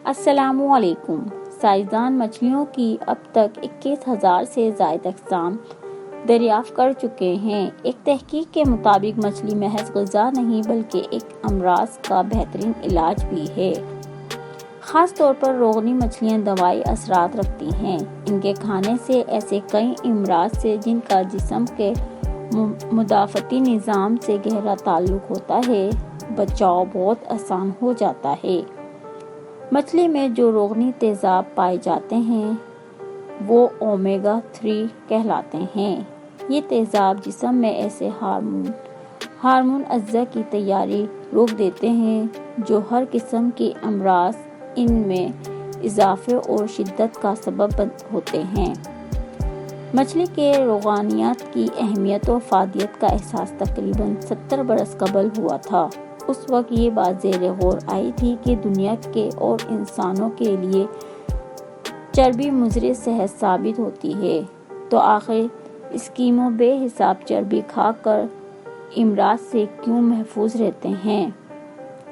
السلام علیکم۔ سائنسدان مچھلیوں کی اب تک 21,000 سے زائد اقسام دریافت کر چکے ہیں۔ ایک تحقیق کے مطابق مچھلی محض غذا نہیں بلکہ ایک امراض کا بہترین علاج بھی ہے۔ خاص طور پر روگنی مچھلیاں دوائی اثرات رکھتی ہیں۔ ان کے کھانے سے ایسے کئی امراض سے جن کا جسم کے مدافعتی نظام سے گہرا تعلق ہوتا ہے بچاؤ بہت آسان ہو جاتا ہے۔ مچھلی میں جو روگنی تیزاب پائے جاتے ہیں وہ اومیگا 3 کہلاتے ہیں۔ یہ تیزاب جسم میں ایسے ہارمون اجزاء کی تیاری روک دیتے ہیں جو ہر قسم کی امراض ان میں اضافے اور شدت کا سبب ہوتے ہیں۔ مچھلی کے روغانیات کی اہمیت و افادیت کا احساس تقریباً 70 برس قبل ہوا تھا۔ اس وقت یہ بات زیر غور آئی تھی کہ دنیا کے اور انسانوں کے لیے چربی مضر صحت ثابت ہوتی ہے، تو آخر اسکیمو بے حساب چربی کھا کر امراض سے کیوں محفوظ رہتے ہیں؟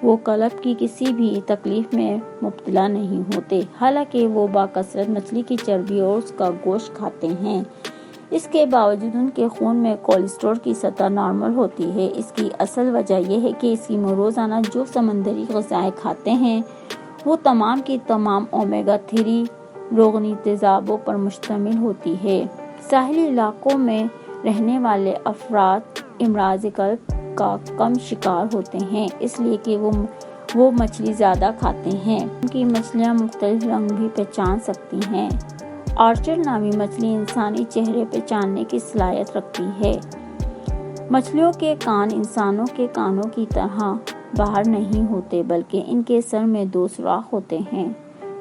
وہ قلب کی کسی بھی تکلیف میں مبتلا نہیں ہوتے، حالانکہ وہ باکثرت مچھلی کی چربی اور اس کا گوشت کھاتے ہیں۔ اس کے باوجود ان کے خون میں کولیسٹرول کی سطح نارمل ہوتی ہے۔ اس کی اصل وجہ یہ ہے کہ اسکیمو روزانہ جو سمندری غذائیں کھاتے ہیں وہ تمام کی تمام اومیگا 3 روغنی تیزابوں پر مشتمل ہوتی ہے۔ ساحلی علاقوں میں رہنے والے افراد امراض قلب کا کم شکار ہوتے ہیں، اس لیے کہ وہ مچھلی زیادہ کھاتے ہیں۔ ان کی مچھلیاں مختلف رنگ بھی پہچان سکتی ہیں۔ آرچر نامی مچھلی انسانی چہرے پہچاننے کی صلاحیت رکھتی ہے۔ مچھلیوں کے کان انسانوں کے کانوں کی طرح باہر نہیں ہوتے بلکہ ان کے سر میں 2 سوراخ ہوتے ہیں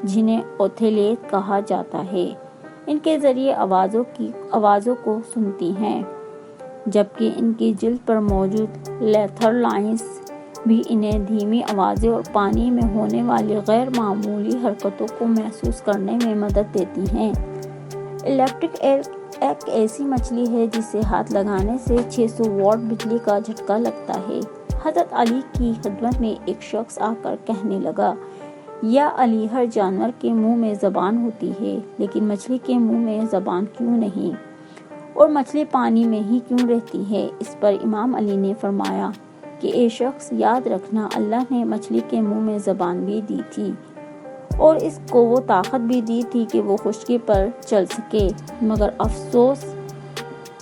جنہیں اوتھیلیٹ کہا جاتا ہے۔ ان کے ذریعے آوازوں کو سنتی ہیں، جبکہ ان کی جلد پر موجود لیتھر لائنز بھی انہیں دھیمی آوازیں اور پانی میں ہونے والی غیر معمولی حرکتوں کو محسوس کرنے میں مدد دیتی ہیں۔ الیکٹرک ایک ایسی مچھلی ہے جسے ہاتھ لگانے سے 600 واٹ بجلی کا جھٹکا لگتا ہے۔ حضرت علی کی خدمت میں ایک شخص آ کر کہنے لگا، یا علی، ہر جانور کے منہ میں زبان ہوتی ہے لیکن مچھلی کے منہ میں زبان کیوں نہیں؟ اور مچھلی پانی میں ہی کیوں رہتی ہے؟ اس پر امام علی نے فرمایا کہ اے شخص، یاد رکھنا، اللہ نے مچھلی کے منہ میں زبان بھی دی تھی اور اس کو وہ طاقت بھی دی تھی کہ وہ خشکی پر چل سکے، مگر افسوس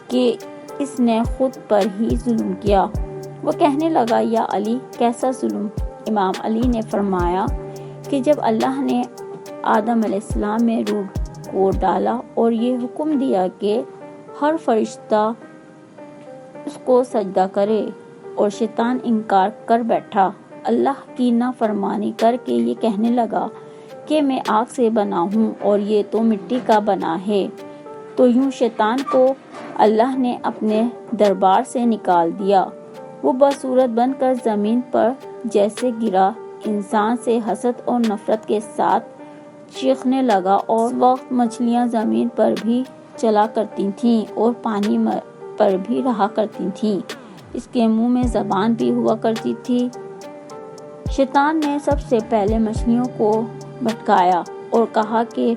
کہ اس نے خود پر ہی ظلم کیا۔ وہ کہنے لگا، یا علی، کیسا ظلم؟ امام علی نے فرمایا کہ جب اللہ نے آدم علیہ السلام میں روح کو ڈالا اور یہ حکم دیا کہ ہر فرشتہ اس کو سجدہ کرے اور شیطان انکار کر بیٹھا، اللہ کی نافرمانی کر کے یہ کہنے لگا کہ میں آگ سے بنا ہوں اور یہ تو مٹی کا بنا ہے، تو یوں شیطان کو اللہ نے اپنے دربار سے نکال دیا۔ وہ بصورت بن کر زمین پر جیسے گرا، انسان سے حسد اور نفرت کے ساتھ چیخنے لگا، اور اس وقت مچھلیاں زمین پر بھی چلا کرتی تھیں اور پانی پر بھی رہا کرتی تھیں۔ اس کے منہ میں زبان بھی ہوا کرتی تھی۔ شیطان نے سب سے پہلے مچھلیوں کو بھٹکایا اور کہا کہ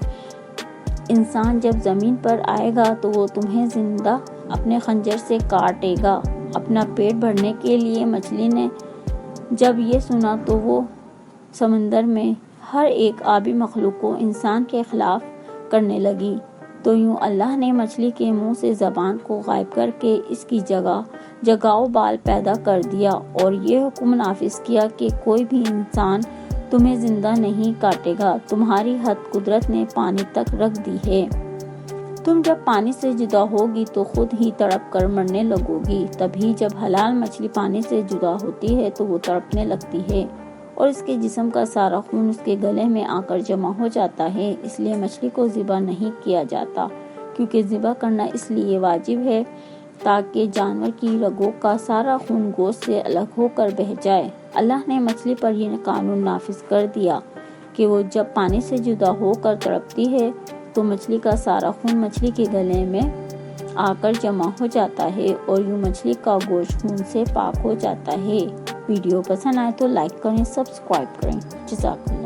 انسان جب زمین پر آئے گا تو وہ تمہیں زندہ اپنے خنجر سے کاٹے گا۔ اپنا پیٹ بھرنے کے لیے مچھلی نے جب یہ سنا تو وہ سمندر میں ہر ایک آبی مخلوق کو انسان کے خلاف کرنے لگی، تو یوں اللہ نے مچھلی کے منہ سے زبان کو غائب کر کے اس کی جگہ بال پیدا کر دیا اور یہ حکم نافذ کیا کہ کوئی بھی انسان تمہیں زندہ نہیں کاٹے گا، تمہاری حد قدرت نے پانی تک رکھ دی ہے۔ تم جب پانی سے جدا ہوگی تو خود ہی تڑپ کر مرنے لگو گی۔ تبھی جب حلال مچھلی پانی سے جدا ہوتی ہے تو وہ تڑپنے لگتی ہے اور اس کے جسم کا سارا خون اس کے گلے میں آ کر جمع ہو جاتا ہے۔ اس لیے مچھلی کو ذبح نہیں کیا جاتا، کیونکہ ذبح کرنا اس لیے واجب ہے تاکہ جانور کی رگوں کا سارا خون گوشت سے الگ ہو کر بہہ جائے۔ اللہ نے مچھلی پر یہ قانون نافذ کر دیا کہ وہ جب پانی سے جدا ہو کر تڑپتی ہے تو مچھلی کا سارا خون مچھلی کے گلے میں آ کر جمع ہو جاتا ہے اور یوں مچھلی کا گوشت خون سے پاک ہو جاتا ہے۔ ویڈیو پسند آئے تو لائک کریں، سبسکرائب کریں۔ جزاک اللہ۔